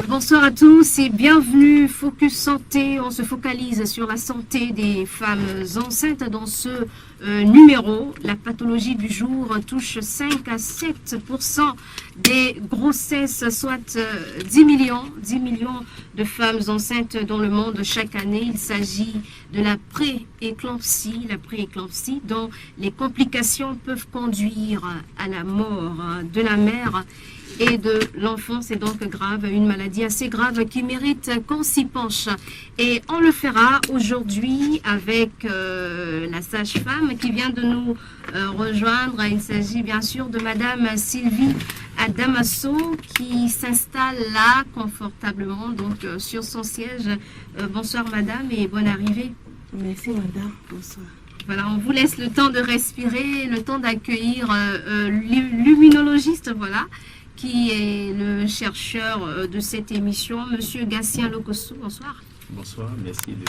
Bonsoir à tous et bienvenue Focus Santé. On se focalise sur la santé des femmes enceintes dans ce numéro. La pathologie du jour touche 5 à 7% des grossesses, soit 10 millions de femmes enceintes dans le monde chaque année. Il s'agit de la pré-éclampsie, dont les complications peuvent conduire à la mort de la mère et de l'enfant. C'est donc grave, une maladie assez grave qui mérite qu'on s'y penche. Et on le fera aujourd'hui avec la sage-femme qui vient de nous rejoindre. Il s'agit bien sûr de Madame Sylvie Adamasso qui s'installe là confortablement donc sur son siège. Bonsoir Madame et bonne arrivée. Merci Madame, bonsoir. Voilà, on vous laisse le temps de respirer, le temps d'accueillir l'immunologiste, voilà, qui est le chercheur de cette émission, Monsieur Gatien Lokossou. Bonsoir. Bonsoir, merci de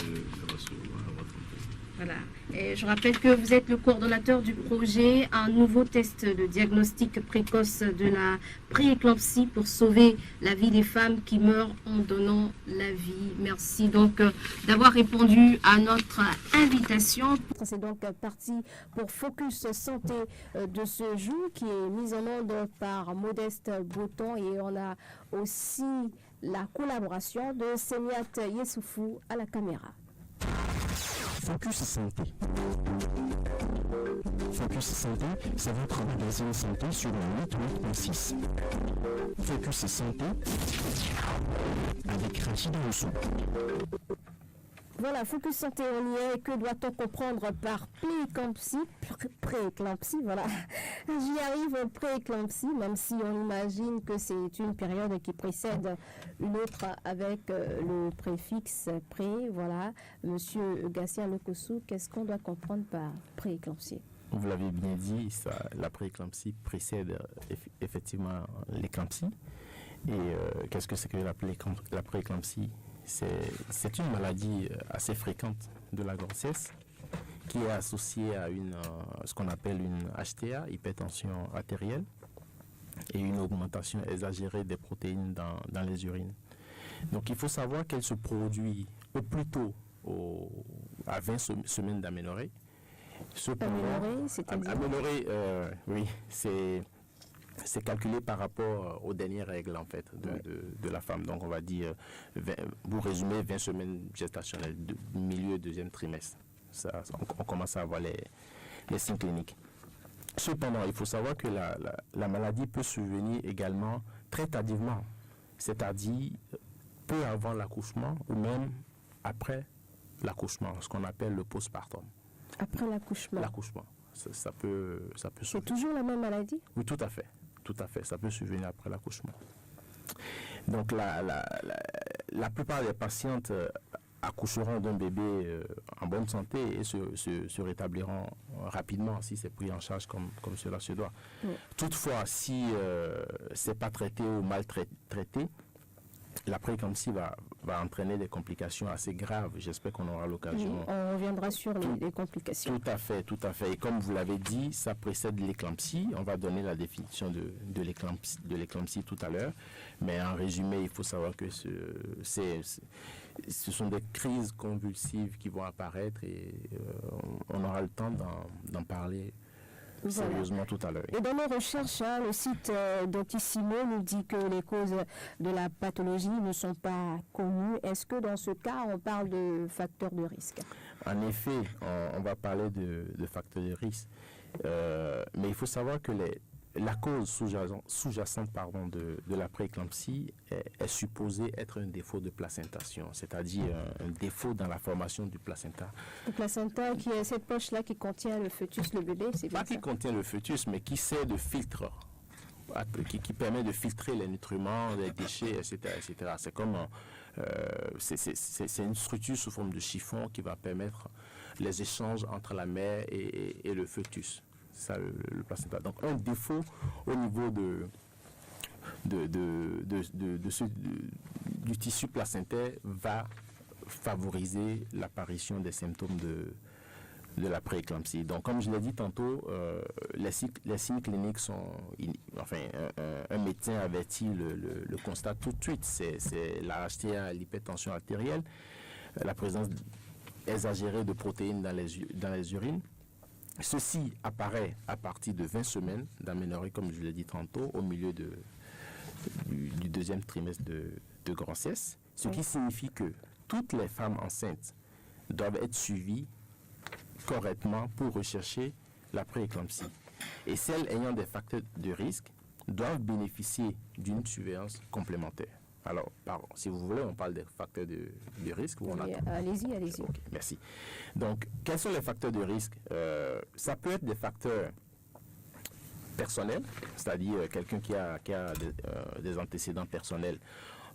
recevoir votre entretien. Voilà. Et je rappelle que vous êtes le coordonnateur du projet Un nouveau test de diagnostic précoce de la prééclampsie pour sauver la vie des femmes qui meurent en donnant la vie. Merci donc d'avoir répondu à notre invitation. C'est donc parti pour Focus Santé de ce jour qui est mise en onde par Modeste Breton et on a aussi la collaboration de Seniat Yessoufou à la caméra. Focus Santé. Focus Santé, c'est votre magazine santé sur le 88.6. Focus Santé avec Rachida Oussou. Voilà, Focus Santé, on y est. Que doit-on comprendre par prééclampsie, voilà. J'y arrive, prééclampsie, même si on imagine que c'est une période qui précède une autre avec le préfixe pré, voilà. Monsieur Gatien Lokossou, qu'est-ce qu'on doit comprendre par prééclampsie? Vous l'avez bien dit, la prééclampsie précède effectivement l'éclampsie. Et qu'est-ce que c'est que la prééclampsie? C'est une maladie assez fréquente de la grossesse qui est associée à ce qu'on appelle une HTA, hypertension artérielle, et une augmentation exagérée des protéines dans les urines. Donc il faut savoir qu'elle se produit au plus tôt à 20 semaines d'aménorrhée. Aménorrhée, c'est-à-dire oui, c'est calculé par rapport aux dernières règles en fait de la femme. Donc on va dire, pour résumer, 20 semaines gestationnelles, milieu deuxième trimestre. On commence à avoir les signes cliniques. Cependant, il faut savoir que la maladie peut survenir également très tardivement, c'est-à-dire peu avant l'accouchement ou même après l'accouchement, ce qu'on appelle le postpartum. Après l'accouchement. L'accouchement, ça peut survenir. C'est toujours la même maladie? Oui, tout à fait. Tout à fait, ça peut survenir après l'accouchement. Donc la plupart des patientes accoucheront d'un bébé en bonne santé et se rétabliront rapidement si c'est pris en charge comme cela se doit. Oui. Toutefois, si c'est pas traité ou mal traité, la prééclampsie va entraîner des complications assez graves. J'espère qu'on aura l'occasion. Oui, on reviendra sur les complications. Tout à fait. Et comme vous l'avez dit, ça précède l'éclampsie. On va donner la définition de l'éclampsie tout à l'heure. Mais en résumé, il faut savoir que ce sont des crises convulsives qui vont apparaître et on aura le temps d'en parler sérieusement tout à l'heure. Et dans nos recherches, le site Doctissimo nous dit que les causes de la pathologie ne sont pas connues. Est-ce que dans ce cas, on parle de facteurs de risque? En effet, on va parler de facteurs de risque. Mais il faut savoir que la cause sous-jacente de la prééclampsie est supposée être un défaut de placentation, c'est-à-dire un défaut dans la formation du placenta. Le placenta, qui est cette poche-là qui contient le fœtus, le bébé, c'est bien Pas ça? qui contient le fœtus, mais qui sert de filtre, qui permet de filtrer les nutriments, les déchets, etc. etc. C'est comme c'est une structure sous forme de chiffon qui va permettre les échanges entre la mère et le fœtus. C'est ça le placenta. Donc un défaut au niveau du tissu placentaire va favoriser l'apparition des symptômes de la prééclampsie. Donc, comme je l'ai dit tantôt, les signes cliniques sont... un médecin avertit le constat tout de suite. C'est la HTA, l'hypertension artérielle, la présence exagérée de protéines dans les urines. Ceci apparaît à partir de 20 semaines d'aménorrhée, comme je l'ai dit tantôt, au milieu du deuxième trimestre de grossesse, ce qui signifie que toutes les femmes enceintes doivent être suivies correctement pour rechercher la prééclampsie. Et celles ayant des facteurs de risque doivent bénéficier d'une surveillance complémentaire. Alors, si vous voulez, on parle des facteurs de risque. Ou on attend. Allez-y. Ok, merci. Donc, quels sont les facteurs de risque? Ça peut être des facteurs personnels, c'est-à-dire quelqu'un qui a des antécédents personnels.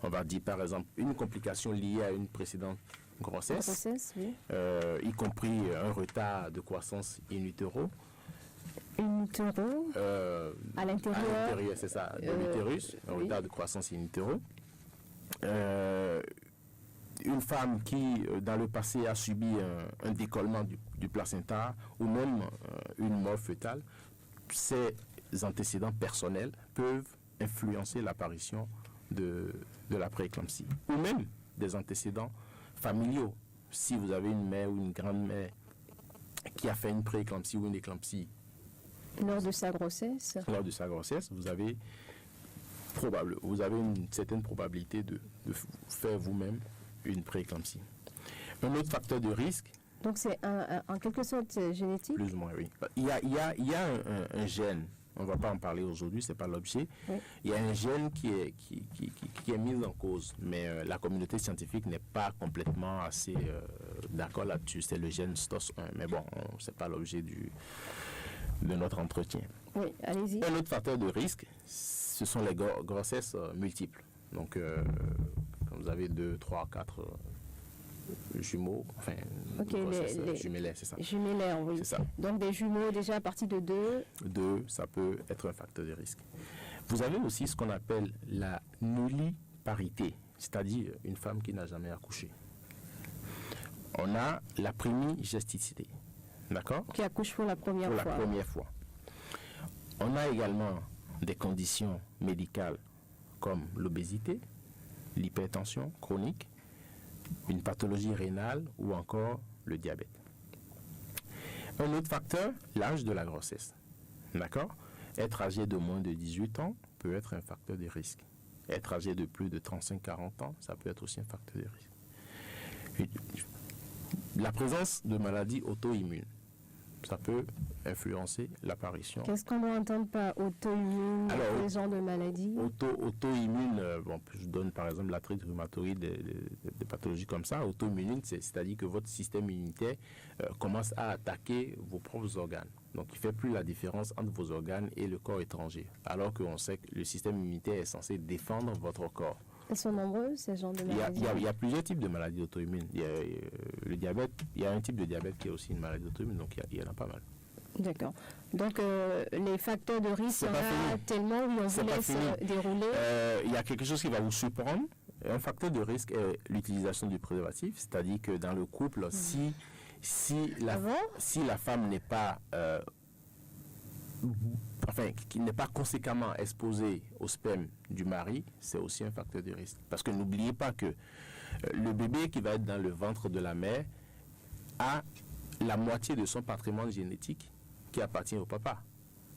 On va dire, par exemple, une complication liée à une précédente grossesse, Oui. Y compris un retard de croissance in utero. In utero, à l'intérieur, c'est ça, de l'utérus, un retard de croissance in utero. Une femme qui, dans le passé, a subi un décollement du placenta ou même une mort fœtale, ces antécédents personnels peuvent influencer l'apparition de la prééclampsie. Ou même des antécédents familiaux. Si vous avez une mère ou une grand-mère qui a fait une prééclampsie ou une éclampsie lors de sa grossesse, vous avez une certaine probabilité de faire vous-même une prééclampsie. Un autre facteur de risque. Donc c'est en quelque sorte génétique. Plus ou moins, oui. Il y a un gène. On ne va pas en parler aujourd'hui, ce n'est pas l'objet. Oui. Il y a un gène qui est mis en cause, mais la communauté scientifique n'est pas complètement assez d'accord là-dessus. C'est le gène STOS1. Mais bon, ce n'est pas l'objet de notre entretien. Oui, allez-y. Un autre facteur de risque, ce sont les grossesses multiples. Donc, quand vous avez 2, 3, 4 jumeaux, enfin, jumellaires, c'est ça. Jumellaires, oui. C'est ça. Donc des jumeaux déjà à partir de 2. 2, ça peut être un facteur de risque. Vous avez aussi ce qu'on appelle la nulliparité, c'est-à-dire une femme qui n'a jamais accouché. On a la primigesticité, d'accord? Qui accouche pour la première fois. Pour la première fois. On a également des conditions médicales comme l'obésité, l'hypertension chronique, une pathologie rénale ou encore le diabète. Un autre facteur, l'âge de la grossesse. D'accord? Être âgé de moins de 18 ans peut être un facteur de risque. Être âgé de plus de 35-40 ans, ça peut être aussi un facteur de risque. La présence de maladies auto-immunes, ça peut influencer l'apparition. Qu'est-ce qu'on doit entendre par auto-immune, quel genre de maladie? Auto-immune, je donne par exemple l'arthrite rhumatoïde, des pathologies comme ça. Auto-immune, c'est-à-dire que votre système immunitaire commence à attaquer vos propres organes. Donc, il ne fait plus la différence entre vos organes et le corps étranger. Alors qu'on sait que le système immunitaire est censé défendre votre corps. Elles sont nombreuses, ces genres de maladies? Il y a plusieurs types de maladies auto-immunes. Il y a le diabète, il y a un type de diabète qui est aussi une maladie auto-immune, donc il y en a pas mal. D'accord. Donc, les facteurs de risque, il y en a tellement, oui, on vous laisse dérouler. Il y a quelque chose qui va vous surprendre. Un facteur de risque est l'utilisation du préservatif, c'est-à-dire que dans le couple, si la femme n'est pas... qui n'est pas conséquemment exposé au sperme du mari, c'est aussi un facteur de risque. Parce que n'oubliez pas que le bébé qui va être dans le ventre de la mère a la moitié de son patrimoine génétique qui appartient au papa,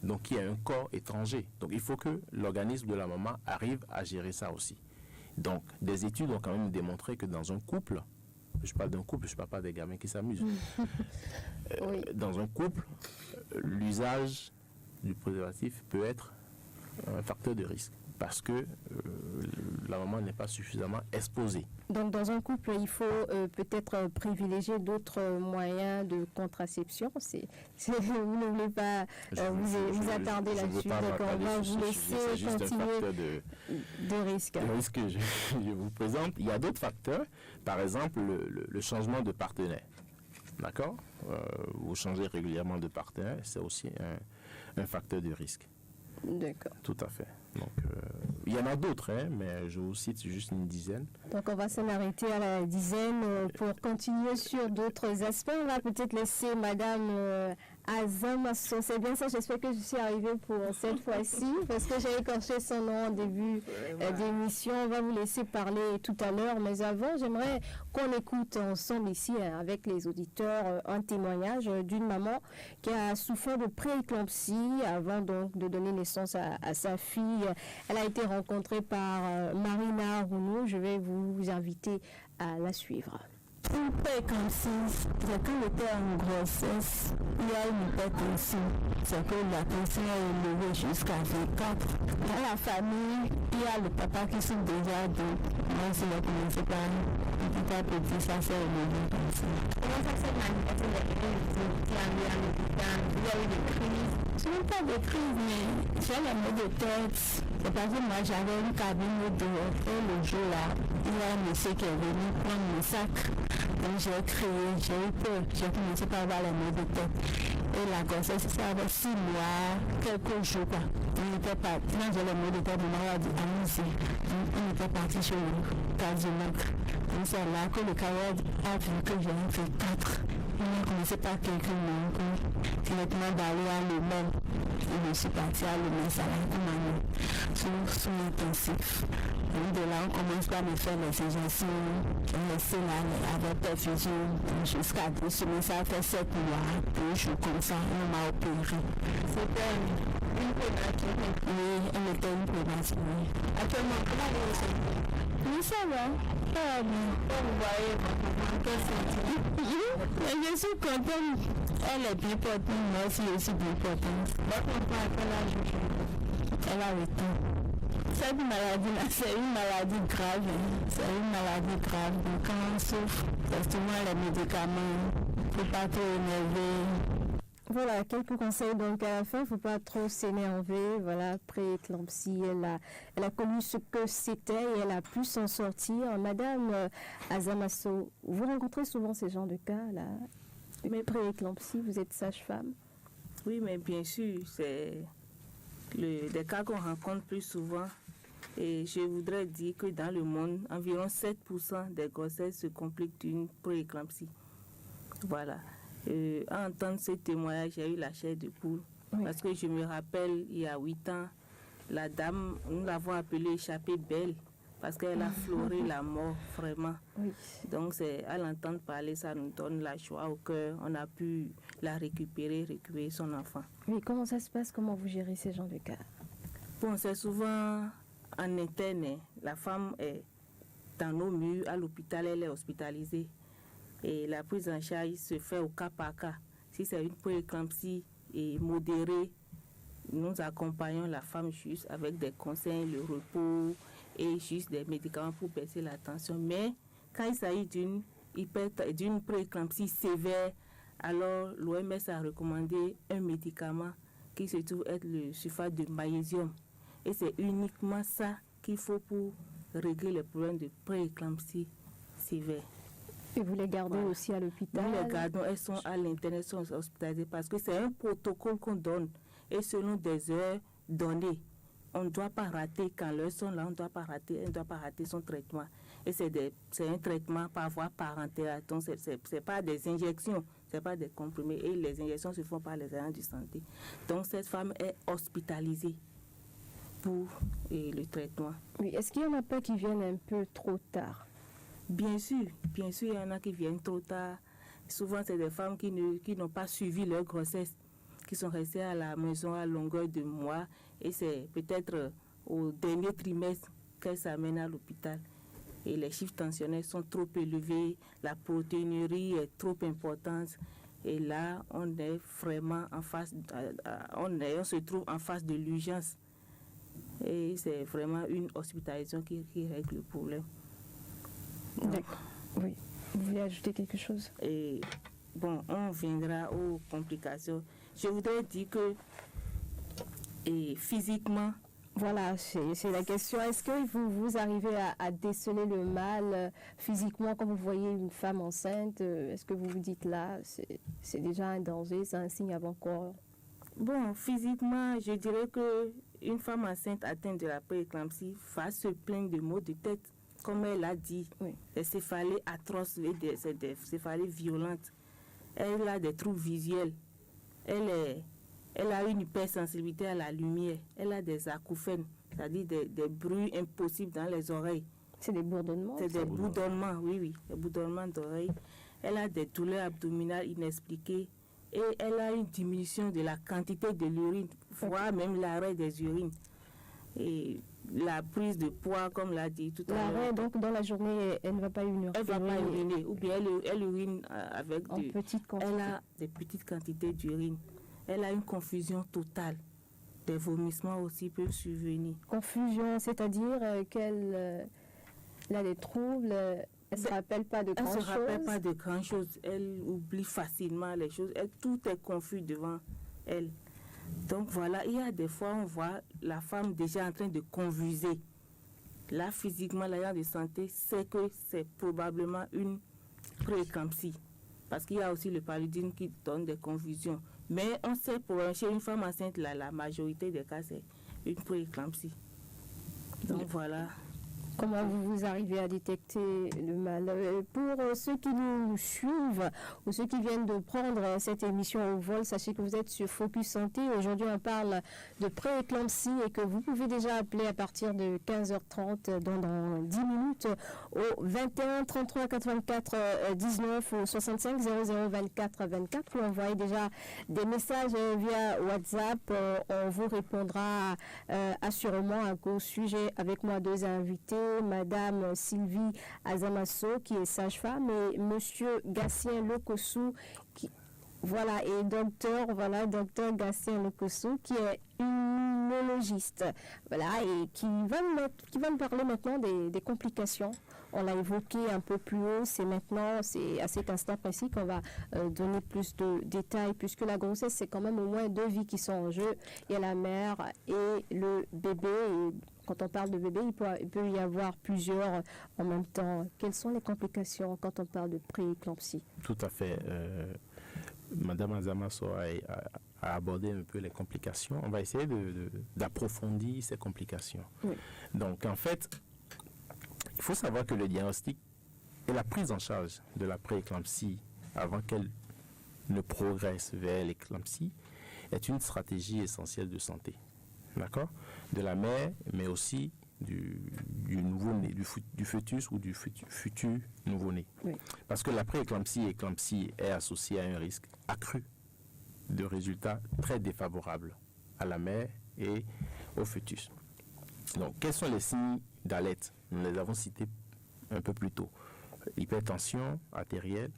donc qui a un corps étranger. Donc il faut que l'organisme de la maman arrive à gérer ça aussi. Donc des études ont quand même démontré que dans un couple, je parle d'un couple, je ne parle pas des gamins qui s'amusent, dans un couple, l'usage du préservatif peut être un facteur de risque parce que la maman n'est pas suffisamment exposée. Donc dans un couple, il faut peut-être privilégier d'autres moyens de contraception. Vous ne voulez pas vous attarder là-dessus. Donc on va vous laisser continuer de risque. Le risque que je vous présente, il y a d'autres facteurs. Par exemple, le changement de partenaire. D'accord, vous changez régulièrement de partenaire, c'est aussi un facteur de risque. D'accord. Tout à fait. Donc, il y en a d'autres, mais je vous cite juste une dizaine. Donc, on va s'en arrêter à la dizaine pour continuer sur d'autres aspects. On va peut-être laisser Madame Azamasso. C'est bien ça, j'espère que je suis arrivée pour cette fois-ci, parce que j'ai écorché son nom en début d'émission. On va vous laisser parler tout à l'heure, mais avant, j'aimerais qu'on écoute ensemble ici, avec les auditeurs, un témoignage d'une maman qui a souffert de prééclampsie avant donc de donner naissance à sa fille. Elle a été rencontrée par Marina Rounou. Je vais vous inviter à la suivre. Une prééclampsie, c'est quand j'étais en grossesse, il y a une hypertension. C'est que la tension est élevée jusqu'à 24. Dans la famille, il y a le papa qui souffre déjà de... Moi, je vais commencer par petit à petit, ça s'est élevé comme ça. Comment ça s'est manifesté il y a eu des crises? Ce n'est pas des crises, mais j'ai les maux de tête. C'est parce que moi, j'avais une cabine dehors. Et le jour-là, il y a un monsieur qui est venu prendre mon sac. Donc j'ai crié, j'ai eu peur, j'ai commencé par avoir les maux de tête. Et la grossesse, ça avait 6 mois, quelques jours. On était parti, quand j'ai les maux de tête, mon mari a dit allons-y. On était parti chez le cardiologue. Donc c'est là que le cardiologue a vu que j'ai un fait 4. On a commencé par quelques mois, directement d'aller à l'humain. Et je suis partie à l'humain, ça va être un soin intensif. Donc de là, on commence par me faire les injections, avec perfusion, jusqu'à 2 semaines, ça a fait 7 mois, 2 jours comme ça, on m'a opéré. C'était une prématurée. Oui, elle était une prématurée. Actuellement, comment elle est? Oui, ça va. Ça va bien. Vous voyez, mais je suis contente. Elle est bien portante, moi aussi je suis bien portante. Elle a 8 ans. Cette maladie-là, c'est une maladie grave. C'est une maladie grave. Donc quand on souffre, c'est souvent les médicaments. Il ne faut pas trop énerver. Voilà, quelques conseils. Donc à la fin, il ne faut pas trop s'énerver. Voilà, prééclampsie, elle a connu ce que c'était et elle a pu s'en sortir. Madame Azamasso, vous rencontrez souvent ces genres de cas-là? Mais prééclampsie, vous êtes sage-femme? Oui, mais bien sûr, c'est des cas qu'on rencontre plus souvent. Et je voudrais dire que dans le monde, environ 7% des grossesses se compliquent d'une prééclampsie. Voilà. À entendre ce témoignage, j'ai eu la chair de poule. Oui. Parce que je me rappelle, il y a 8 ans, la dame, nous l'avons appelée échappée belle. Parce qu'elle a fleuré la mort, vraiment. Oui. Donc, à l'entendre parler, ça nous donne la joie au cœur. On a pu la récupérer son enfant. Oui, comment ça se passe? Comment vous gérez ces genres de cas? Bon, c'est souvent en interne. La femme est dans nos murs, à l'hôpital, elle est hospitalisée. Et la prise en charge se fait au cas par cas. Si c'est une prééclampsie modérée, nous accompagnons la femme juste avec des conseils, le repos et juste des médicaments pour baisser la tension. Mais quand il s'agit d'une prééclampsie sévère, alors l'OMS a recommandé un médicament qui se trouve être le sulfate de magnésium. Et c'est uniquement ça qu'il faut pour régler les problèmes de prééclampsie sévère. Et vous les gardez aussi à l'hôpital? Nous les gardons, elles sont à l'interne, elles sont hospitalisées parce que c'est un protocole qu'on donne. Et selon des heures données, on ne doit pas rater, quand l'heure sont là, on ne doit pas rater son traitement. Et c'est un traitement par voie parentale, donc ce n'est pas des injections, ce n'est pas des comprimés. Et les injections se font par les agents de santé. Donc cette femme est hospitalisée pour le traitement. Oui, est-ce qu'il y en a pas qui viennent un peu trop tard? Bien sûr, il y en a qui viennent trop tard. Souvent, c'est des femmes qui n'ont pas suivi leur grossesse, qui sont restées à la maison à longueur de mois. Et c'est peut-être au dernier trimestre qu'elles s'amènent à l'hôpital. Et les chiffres tensionnels sont trop élevés, la protéinurie est trop importante. Et là, on est vraiment en face, on se trouve en face de l'urgence. Et c'est vraiment une hospitalisation qui règle le problème. D'accord. Oui. Vous voulez ajouter quelque chose? Et bon, on viendra aux complications. Je voudrais dire que physiquement, voilà, c'est la question. Est-ce que vous arrivez à déceler le mal physiquement quand vous voyez une femme enceinte? Est-ce que vous vous dites là, c'est déjà un danger, c'est un signe avant-coureur? Bon, physiquement, je dirais que une femme enceinte atteinte de la prééclampsie va se plaindre de maux de tête, comme elle a dit, oui. Des céphalées atroces, des céphalées violentes. Elle a des troubles visuels. Elle a une hypersensibilité à la lumière. Elle a des acouphènes, c'est-à-dire des bruits impossibles dans les oreilles. C'est des bourdonnements? C'est des bourdonnements, oui, des bourdonnements d'oreilles. Elle a des douleurs abdominales inexpliquées et elle a une diminution de la quantité de l'urine, voire même l'arrêt des urines. Et la prise de poids, comme l'a dit tout à l'heure. L'arrêt, donc dans la journée, elle ne va pas uriner. Elle ne va pas uriner, ou bien elle urine avec petite quantité. Elle a des petites quantités d'urine. Elle a une confusion totale. Des vomissements aussi peuvent survenir. Confusion, c'est-à-dire qu'elle a des troubles, elle ne se rappelle pas de grand-chose. Elle ne se rappelle pas de grand-chose. Elle oublie facilement les choses. Tout est confus devant elle. Donc voilà, il y a des fois, on voit la femme déjà en train de convulser. Là, physiquement, l'agent de santé sait que c'est probablement une prééclampsie. Parce qu'il y a aussi le paludisme qui donne des confusions. Mais on sait pour chez une femme enceinte, la majorité des cas, c'est une prééclampsie. Donc voilà. Comment vous arrivez à détecter le mal? Pour ceux qui nous suivent ou ceux qui viennent de prendre cette émission au vol, sachez que vous êtes sur Focus Santé. Aujourd'hui, on parle de prééclampsie et que vous pouvez déjà appeler à partir de 15h30 dans 10 minutes au 21 33 84 19 ou 65 00 24 24 pour envoyer déjà des messages via WhatsApp. On vous répondra assurément au sujet avec moi deux invités. Madame Sylvie Azamasso, qui est sage-femme, et Monsieur Gatien Lokossou, et docteur Gatien Lokossou, qui est immunologiste, et qui va nous parler maintenant des complications. On l'a évoqué un peu plus haut, c'est à cet instant précis qu'on va donner plus de détails, puisque la grossesse, c'est quand même au moins deux vies qui sont en jeu. Il y a la mère et le bébé, et quand on parle de bébé, il peut y avoir plusieurs en même temps. Quelles sont les complications quand on parle de prééclampsie? Tout à fait. Madame Azamasso a abordé un peu les complications. On va essayer d'approfondir ces complications. Oui. Donc, en fait, il faut savoir que le diagnostic et la prise en charge de la prééclampsie avant qu'elle ne progresse vers l'éclampsie est une stratégie essentielle de santé. D'accord? De la mère, mais aussi du nouveau-né, du fœtus ou du futur nouveau-né. Oui. Parce que la prééclampsie et l'éclampsie est associée à un risque accru de résultats très défavorables à la mère et au fœtus. Donc, quels sont les signes d'alerte? Nous les avons cités un peu plus tôt. Hypertension artérielle,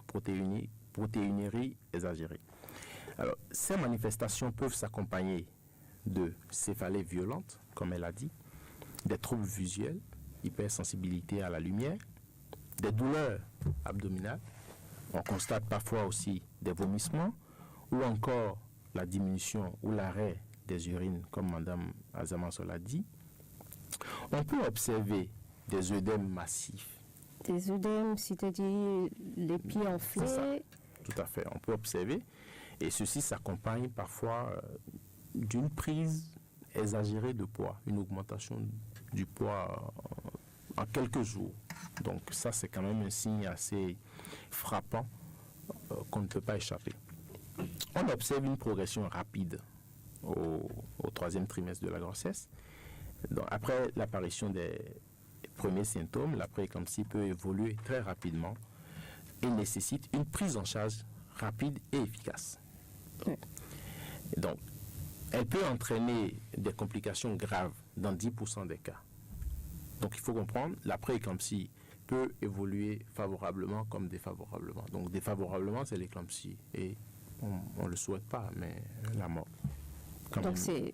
protéinurie exagérée. Alors, ces manifestations peuvent s'accompagner de céphalées violentes, comme elle a dit, des troubles visuels, hypersensibilité à la lumière, des douleurs abdominales. On constate parfois aussi des vomissements ou encore la diminution ou l'arrêt des urines, comme Mme Azamasso l'a dit. On peut observer des œdèmes massifs. Des œdèmes, c'est-à-dire les pieds enflés. C'est ça. Tout à fait, on peut observer. Et ceci s'accompagne parfois d'une prise exagérée de poids, une augmentation du poids en quelques jours. Donc ça, c'est quand même un signe assez frappant qu'on ne peut pas échapper. On observe une progression rapide au troisième trimestre de la grossesse. Donc, après l'apparition des premiers symptômes, la prééclampsie peut évoluer très rapidement et nécessite une prise en charge rapide et efficace. Oui. Et donc, elle peut entraîner des complications graves dans 10% des cas. Donc, il faut comprendre, la prééclampsie, peut évoluer favorablement comme défavorablement. Donc défavorablement, c'est l'éclampsie et on ne le souhaite pas, mais la mort. Donc c'est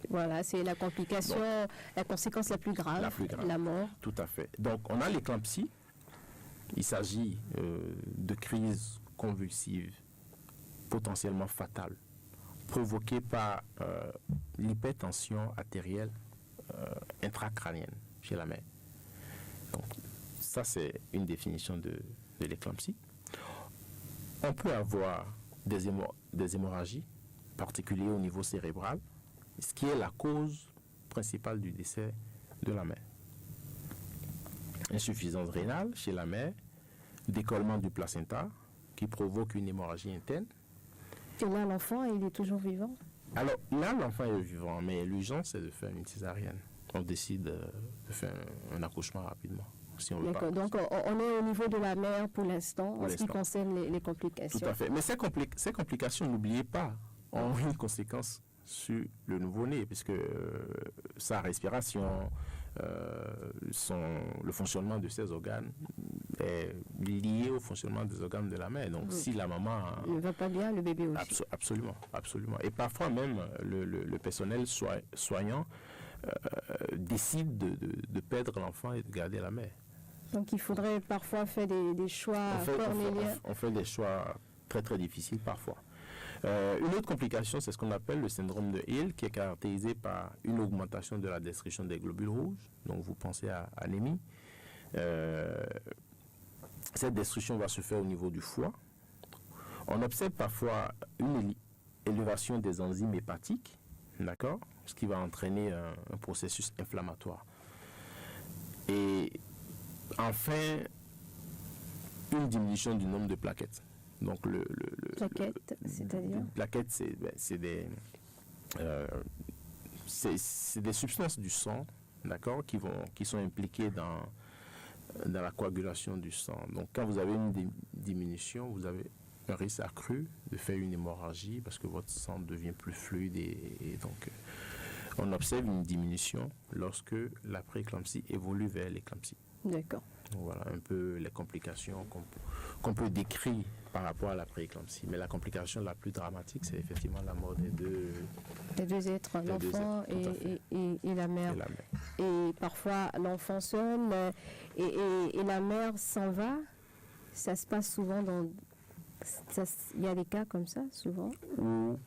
la complication, donc, la conséquence la plus grave, la mort. Tout à fait. Donc on a l'éclampsie. Il s'agit de crises convulsives potentiellement fatales provoquées par l'hypertension artérielle intracrânienne chez la mère. Donc ça c'est une définition de l'éclampsie. On peut avoir des hémorragies, particulièrement au niveau cérébral, ce qui est la cause principale du décès de la mère. Insuffisance rénale chez la mère, décollement du placenta qui provoque une hémorragie interne. Et là, l'enfant, il est toujours vivant? Alors là, l'enfant est vivant, mais l'urgence, c'est de faire une césarienne. On décide de faire un accouchement rapidement. Si on veut pas. Donc on est au niveau de la mère pour l'instant, en ce qui concerne les complications. Tout à fait. Mais ces complications, n'oubliez pas, ont une conséquence sur le nouveau-né, puisque sa respiration, le fonctionnement de ses organes est lié au fonctionnement des organes de la mère. Donc si la maman ne va pas bien, le bébé aussi. Absolument. Et parfois même le personnel soignant décide de perdre l'enfant et de garder la mère. Donc il faudrait parfois faire des choix cornéliens. On fait des choix très très difficiles parfois. Une autre complication, c'est ce qu'on appelle le syndrome de Hill, qui est caractérisé par une augmentation de la destruction des globules rouges. Donc vous pensez à anémie. Cette destruction va se faire au niveau du foie. On observe parfois une élévation des enzymes hépatiques, d'accord, ce qui va entraîner un processus inflammatoire. Et enfin, une diminution du nombre de plaquettes. Donc plaquettes, c'est-à-dire plaquettes, c'est des substances du sang, d'accord, qui sont impliquées dans la coagulation du sang. Donc quand vous avez une diminution, vous avez un risque accru de faire une hémorragie parce que votre sang devient plus fluide et donc on observe une diminution lorsque la prééclampsie évolue vers l'éclampsie. D'accord. Donc voilà un peu les complications qu'on peut décrire par rapport à la prééclampsie. Mais la complication la plus dramatique, c'est effectivement la mort des deux êtres, l'enfant et la mère. Et parfois, l'enfant seul et la mère s'en va. Ça se passe souvent il y a des cas comme ça, souvent où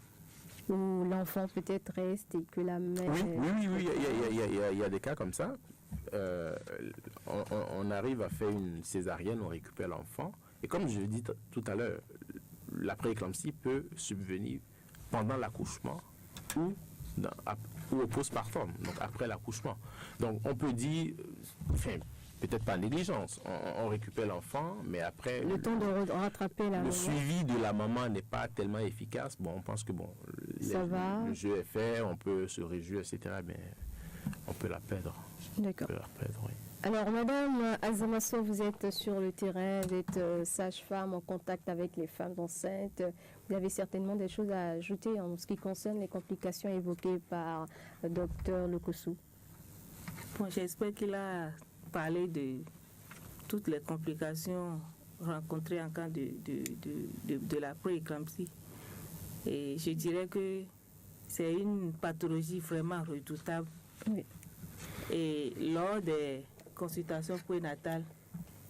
l'enfant peut-être reste et que la mère... Oui, il y a des cas comme ça. On arrive à faire une césarienne, on récupère l'enfant. Et comme je l'ai dit tout à l'heure, la prééclampsie peut subvenir pendant l'accouchement ou au postpartum, donc après l'accouchement. Donc on peut dire, peut-être pas négligence, on récupère l'enfant, mais après... Le temps de rattraper la maman. Suivi de la maman n'est pas tellement efficace. Bon, on pense que le jeu est fait, on peut se réjouir, etc., mais on peut la perdre. D'accord. On peut la perdre, oui. Alors, Madame Azamasso, vous êtes sur le terrain, vous êtes sage-femme en contact avec les femmes enceintes. Vous avez certainement des choses à ajouter en ce qui concerne les complications évoquées par le docteur Lokossou. Bon, j'espère qu'il a parlé de toutes les complications rencontrées en cas de la prééclampsie. Et je dirais que c'est une pathologie vraiment redoutable. Oui. Et lors des consultations prénatales,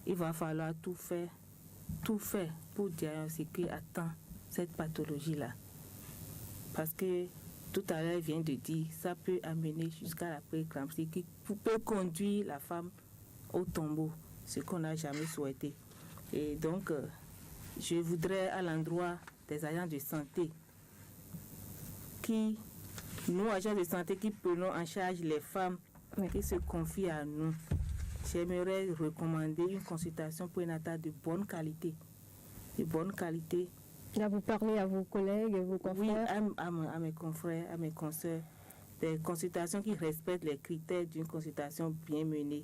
il va falloir tout faire pour diagnostiquer à temps cette pathologie-là. Parce que tout à l'heure, il vient de dire, ça peut amener jusqu'à la prééclampsie qui peut conduire la femme au tombeau, ce qu'on n'a jamais souhaité. Et donc, je voudrais à l'endroit des agents de santé nous, agents de santé qui prenons en charge les femmes qui se confient à nous, j'aimerais recommander une consultation prénatale de bonne qualité. De bonne qualité. Là, vous parlez à vos collègues, vos confrères? Oui, à mes confrères, à mes consoeurs. Des consultations qui respectent les critères d'une consultation bien menée.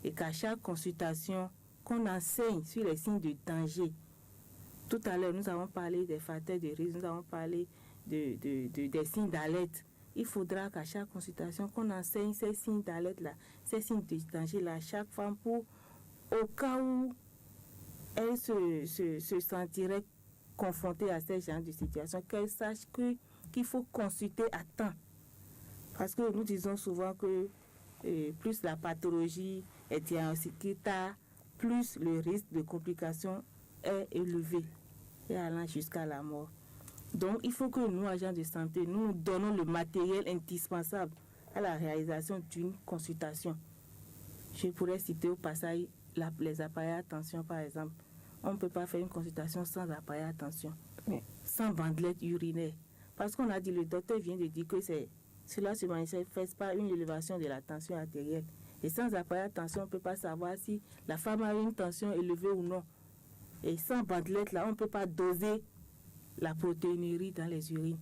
Et qu'à chaque consultation, qu'on enseigne sur les signes de danger. Tout à l'heure, nous avons parlé des facteurs de risque, nous avons parlé des signes d'alerte. Il faudra qu'à chaque consultation, qu'on enseigne ces signes d'alerte-là, ces signes de danger-là à chaque femme pour au cas où elle se sentirait confrontée à ce genre de situation, qu'elle sache qu'il faut consulter à temps. Parce que nous disons souvent que plus la pathologie est diagnostiquée tard, plus le risque de complications est élevé et allant jusqu'à la mort. Donc il faut que nous, agents de santé, nous donnons le matériel indispensable à la réalisation d'une consultation. Je pourrais citer au passage les appareils à tension, par exemple. On ne peut pas faire une consultation sans appareil à tension, sans bandelette urinaire. Parce qu'on a dit, le docteur vient de dire que cela se manifeste par une élévation de la tension artérielle. Et sans appareil à tension, on ne peut pas savoir si la femme a une tension élevée ou non. Et sans bandelette, là, on ne peut pas doser la protéinurie dans les urines.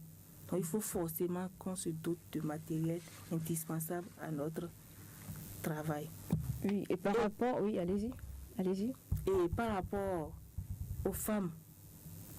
Donc il faut forcément qu'on se dote de matériel indispensable à notre travail. Oui, et par rapport... Oui, allez-y. Et par rapport aux femmes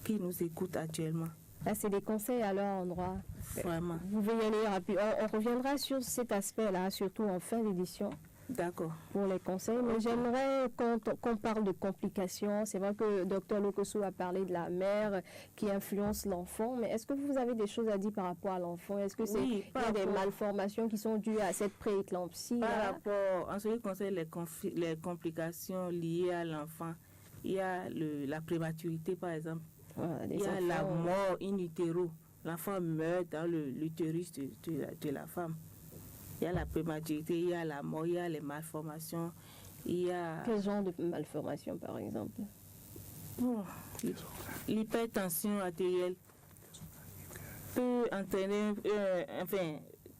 qui nous écoutent actuellement. Là, c'est des conseils à leur endroit. Vraiment. Vous pouvez y aller rapide. On reviendra sur cet aspect-là, surtout en fin d'édition. D'accord. Pour les conseils, mais j'aimerais qu'on parle de complications. C'est vrai que Dr Lokosso a parlé de la mère qui influence l'enfant, mais est-ce que vous avez des choses à dire par rapport à l'enfant? Est-ce que il y a des malformations qui sont dues à cette prééclampsie? Par rapport, en ce qui concerne les complications liées à l'enfant, il y a la prématurité par exemple, il y a la mort in utero, l'enfant meurt dans l'utérus de la femme. Il y a la prématurité, il y a la mort, il y a les malformations, il y a... Quel genre de malformation, par exemple? L'hypertension artérielle peut entraîner,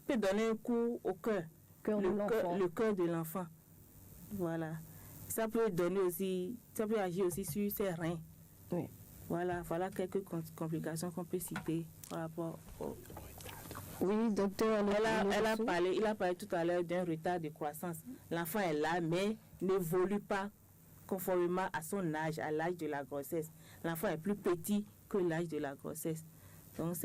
peut donner un coup au cœur, le cœur de l'enfant. Voilà. Ça peut agir aussi sur ses reins. Oui. Voilà quelques complications qu'on peut citer par rapport au... Oui, docteur. Il a parlé tout à l'heure d'un retard de croissance. L'enfant est là, mais n'évolue pas conformément à son âge, à l'âge de la grossesse. L'enfant est plus petit que l'âge de la grossesse. Donc,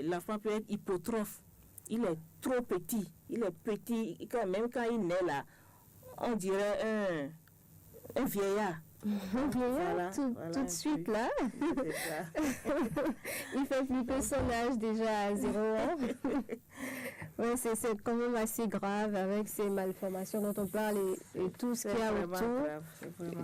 l'enfant peut être hypotrophe. Il est trop petit. Il est petit. Même quand il naît là, on dirait un vieillard. Voilà, tout de suite là. Il fait plus que son âge déjà à 0 ans. Ouais, c'est quand même assez grave avec ces malformations dont on parle et tout ce qu'il y a autour.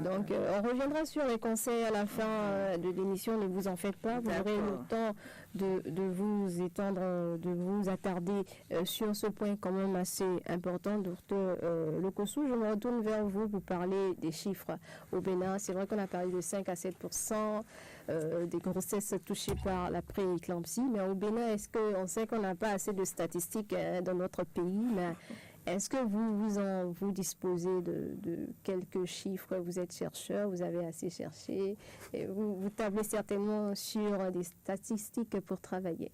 Donc on reviendra sur les conseils à la fin de l'émission, ne vous en faites pas. Vous aurez le temps de vous étendre, de vous attarder sur ce point quand même assez important. Docteur Lokosso, je me retourne vers vous pour parler des chiffres au Bénin. C'est vrai qu'on a parlé de 5 à 7% des grossesses touchées par la prééclampsie, mais au Bénin, est-ce qu'on sait qu'on n'a pas assez de statistiques dans notre pays, mais est-ce que vous disposez de quelques chiffres? Vous êtes chercheur, vous avez assez cherché, et vous tablez certainement sur des statistiques pour travailler.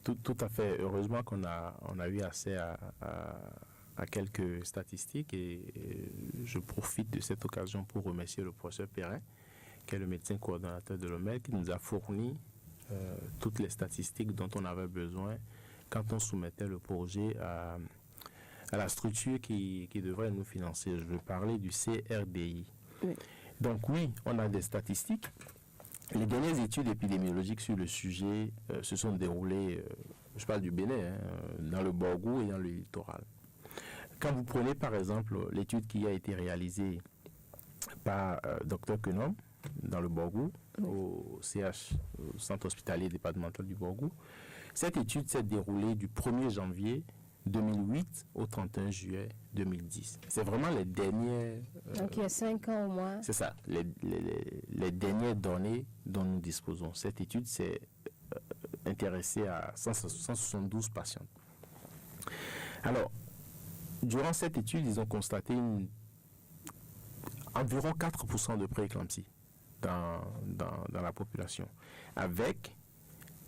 Tout à fait. Heureusement qu'on a eu accès à quelques statistiques et je profite de cette occasion pour remercier le professeur Perrin, qui est le médecin coordonnateur de l'OMED, qui nous a fourni toutes les statistiques dont on avait besoin quand on soumettait le projet à la structure qui devrait nous financer. Je veux parler du CRDI. Oui. Donc oui, on a des statistiques. Les dernières études épidémiologiques sur le sujet se sont déroulées, je parle du Bénin, dans le Borgou et dans le littoral. Quand vous prenez par exemple l'étude qui a été réalisée par Dr Kenom dans le Borgou, au CH, au Centre hospitalier départemental du Borgou, cette étude s'est déroulée du 1er janvier 2008 au 31 juillet 2010. C'est vraiment les dernières... Donc il y a 5 ans au moins. C'est ça, les dernières données dont nous disposons. Cette étude s'est intéressée à 172 patients. Alors, durant cette étude, ils ont constaté environ 4% de prééclampsie dans la population, avec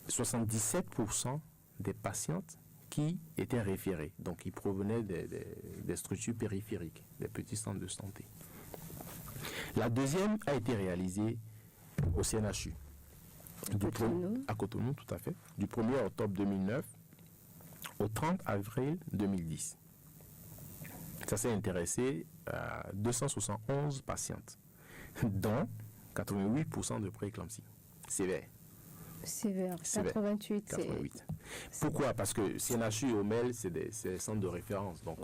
77% des patientes qui étaient référées, donc qui provenaient des structures périphériques, des petits centres de santé. La deuxième a été réalisée au CNHU, à Cotonou, tout à fait, du 1er octobre 2009 au 30 avril 2010. Ça s'est intéressé 271 patientes, dont 88% de prééclampsie sévère. Sévère, 88. 88. Pourquoi? Parce que CNHU et OMEL, c'est des centres de référence. Donc,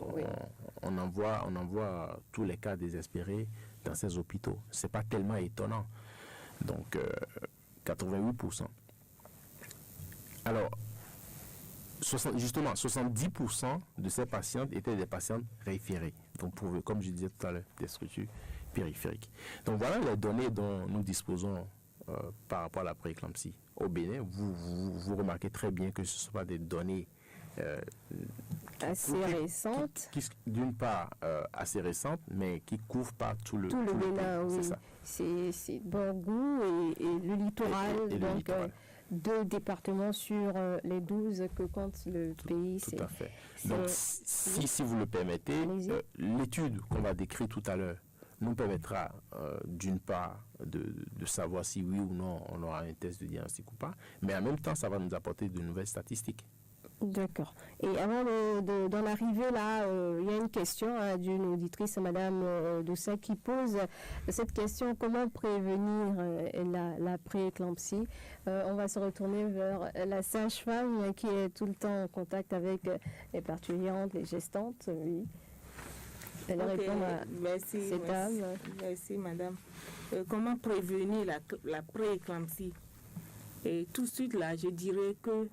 on envoie tous les cas désespérés dans ces hôpitaux. Ce n'est pas tellement étonnant. Donc, 88%. Alors, justement, 70% de ces patientes étaient des patientes référées. Donc, comme je disais tout à l'heure, des structures périphériques. Donc, voilà les données dont nous disposons par rapport à la prééclampsie. Au Bénin, vous remarquez très bien que ce ne sont pas des données assez récentes. D'une part, assez récentes, mais qui ne couvrent pas tout le Bénin, oui. C'est Borgou et le littoral. Et le littoral. 2 départements sur les 12 que compte le pays. Tout à fait. Donc, si vous le permettez, l'étude qu'on va décrire tout à l'heure nous permettra d'une part de savoir si oui ou non on aura un test de diagnostic ou pas, mais en même temps, ça va nous apporter de nouvelles statistiques. D'accord. Et avant d'en arriver là, il y a une question d'une auditrice, Madame Doucet, qui pose cette question: comment prévenir la prééclampsie? On va se retourner vers la sage-femme qui est tout le temps en contact avec les parturientes, les gestantes. Oui. Elle répond à cette dame. Merci, madame. Comment prévenir la prééclampsie? Et tout de suite là, je dirais que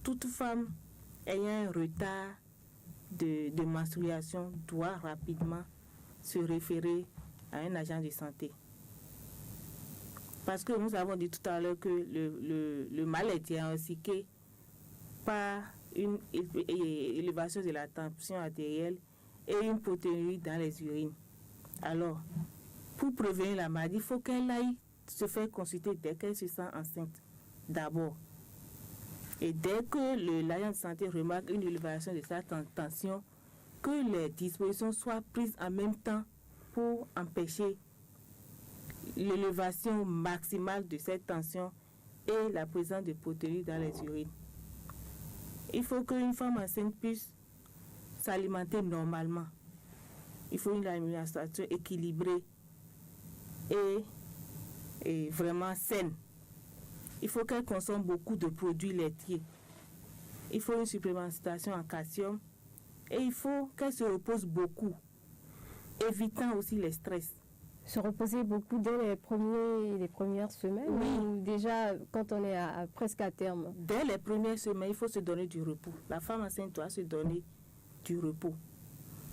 toute femme ayant un retard de menstruation doit rapidement se référer à un agent de santé. Parce que nous avons dit tout à l'heure que le mal est diagnostiqué par une élévation de la tension artérielle et une protéinurie dans les urines. Alors, pour prévenir la maladie, il faut qu'elle aille se faire consulter dès qu'elle se sent enceinte, d'abord. Et dès que l'agent de santé remarque une élévation de sa tension, que les dispositions soient prises en même temps pour empêcher l'élévation maximale de cette tension et la présence de protéines dans les urines. Il faut qu'une femme enceinte puisse s'alimenter normalement. Il faut une alimentation équilibrée et vraiment saine. Il faut qu'elle consomme beaucoup de produits laitiers. Il faut une supplémentation en calcium et il faut qu'elle se repose beaucoup, évitant aussi les stress. Se reposer beaucoup dès les premières semaines, ou déjà quand on est presque à terme? Dès les premières semaines, il faut se donner du repos. La femme enceinte doit se donner du repos.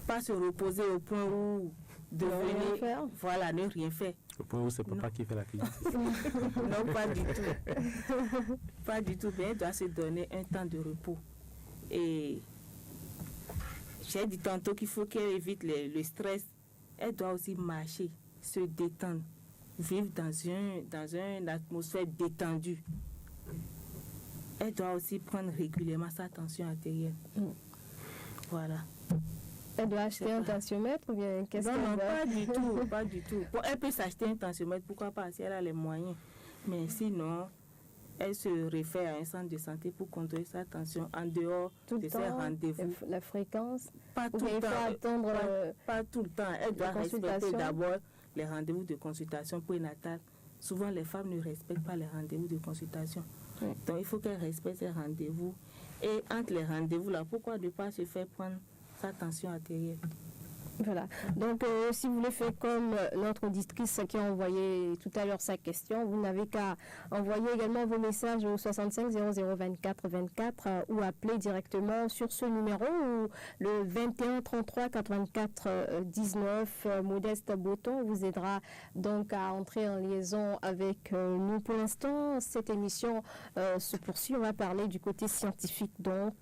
Pas se reposer au point où devenir, ne rien faire. Au point où c'est papa qui fait la cuisine. Non, pas du tout. Pas du tout, mais elle doit se donner un temps de repos. Et j'ai dit tantôt qu'il faut qu'elle évite le stress. Elle doit aussi marcher, se détendre, vivre dans une atmosphère détendue. Elle doit aussi prendre régulièrement sa tension artérielle. Voilà. Elle doit acheter un tensiomètre ou bien qu'est-ce qu'elle doit... pas du tout. Elle peut s'acheter un tensiomètre, pourquoi pas, si elle a les moyens. Mais sinon, elle se réfère à un centre de santé pour contrôler sa tension en dehors de ses rendez-vous. La fréquence? Pas tout le temps. Pas tout le temps. Elle doit respecter d'abord les rendez-vous de consultation prénatale. Souvent, les femmes ne respectent pas les rendez-vous de consultation. Oui. Donc, il faut qu'elle respecte ses rendez-vous. Et entre les rendez-vous, là, pourquoi ne pas se faire prendre sa tension artérielle? Voilà. Donc, si vous voulez faire comme notre auditrice qui a envoyé tout à l'heure sa question, vous n'avez qu'à envoyer également vos messages au 65 00 24 24 ou appeler directement sur ce numéro ou le 21 33 84 19. Modeste Botton vous aidera donc à entrer en liaison avec nous. Pour l'instant, cette émission se poursuit. On va parler du côté scientifique donc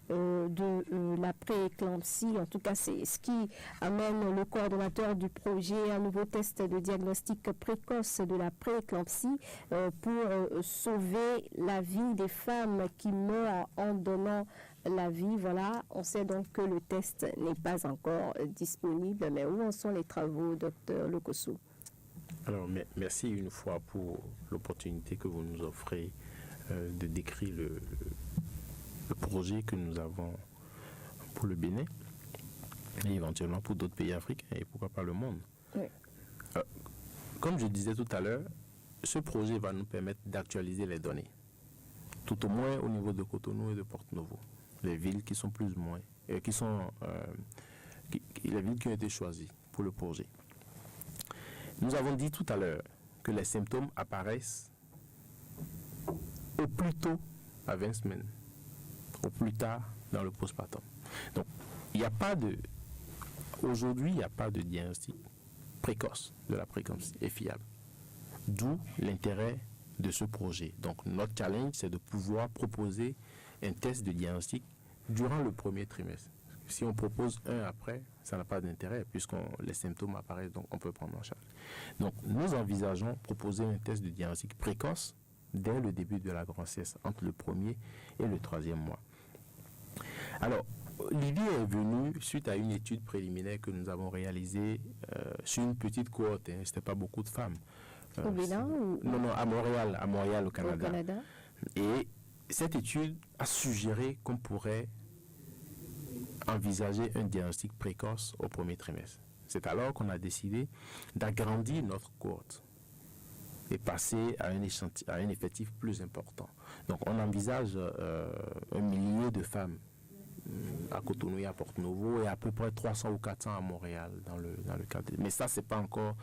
de la prééclampsie. En tout cas, c'est ce qui amène le coordonnateur du projet un nouveau test de diagnostic précoce de la prééclampsie pour sauver la vie des femmes qui meurent en donnant la vie. Voilà, on sait donc que le test n'est pas encore disponible, mais où en sont les travaux, docteur Lokosso? Alors, merci une fois pour l'opportunité que vous nous offrez de décrire le projet que nous avons pour le Bénin. et éventuellement pour d'autres pays africains et pourquoi pas le monde. Oui. Comme je disais tout à l'heure, ce projet va nous permettre d'actualiser les données, tout au moins au niveau de Cotonou et de Porto-Novo, les villes qui sont plus ou moins, les villes qui ont été choisies pour le projet. Nous avons dit tout à l'heure que les symptômes apparaissent au plus tôt à 20 semaines, au plus tard dans le postpartum. Donc, aujourd'hui, il n'y a pas de diagnostic précoce de la prééclampsie et fiable. D'où l'intérêt de ce projet. Donc, notre challenge, c'est de pouvoir proposer un test de diagnostic durant le premier trimestre. Si on propose un après, ça n'a pas d'intérêt puisque les symptômes apparaissent, donc on peut prendre en charge. Donc, nous envisageons proposer un test de diagnostic précoce dès le début de la grossesse, entre le premier et le 3e mois. Alors, l'idée est venue suite à une étude préliminaire que nous avons réalisée sur une petite cohorte, ce n'était pas beaucoup de femmes. Au Bénin ou... Non, à Montréal, au Canada. Au Canada. Et cette étude a suggéré qu'on pourrait envisager un diagnostic précoce au premier trimestre. C'est alors qu'on a décidé d'agrandir notre cohorte et passer à un effectif plus important. Donc on envisage 1 millier de femmes à Cotonou et à Porto-Novo et à peu près 300 ou 400 à Montréal dans le cadre. Mais ça, c'est pas encore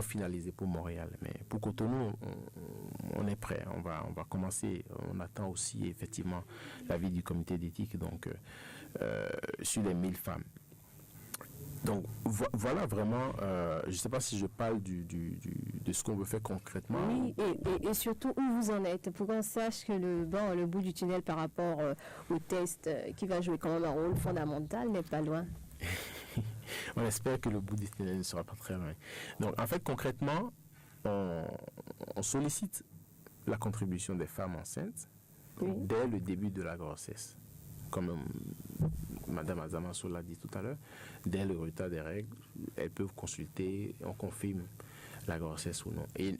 finalisé pour Montréal. Mais pour Cotonou, on est prêt. On va commencer. On attend aussi effectivement l'avis du comité d'éthique donc sur les 1000 femmes. Donc voilà vraiment, je ne sais pas si je parle de ce qu'on veut faire concrètement. Oui, et surtout où vous en êtes, pour qu'on sache que le bout du tunnel par rapport au test qui va jouer quand même un rôle fondamental n'est pas loin. On espère que le bout du tunnel ne sera pas très loin. Donc en fait concrètement, on sollicite la contribution des femmes enceintes dès le début de la grossesse. Comme Mme Azamasso l'a dit tout à l'heure, dès le retard des règles, elles peuvent consulter, on confirme la grossesse ou non. Et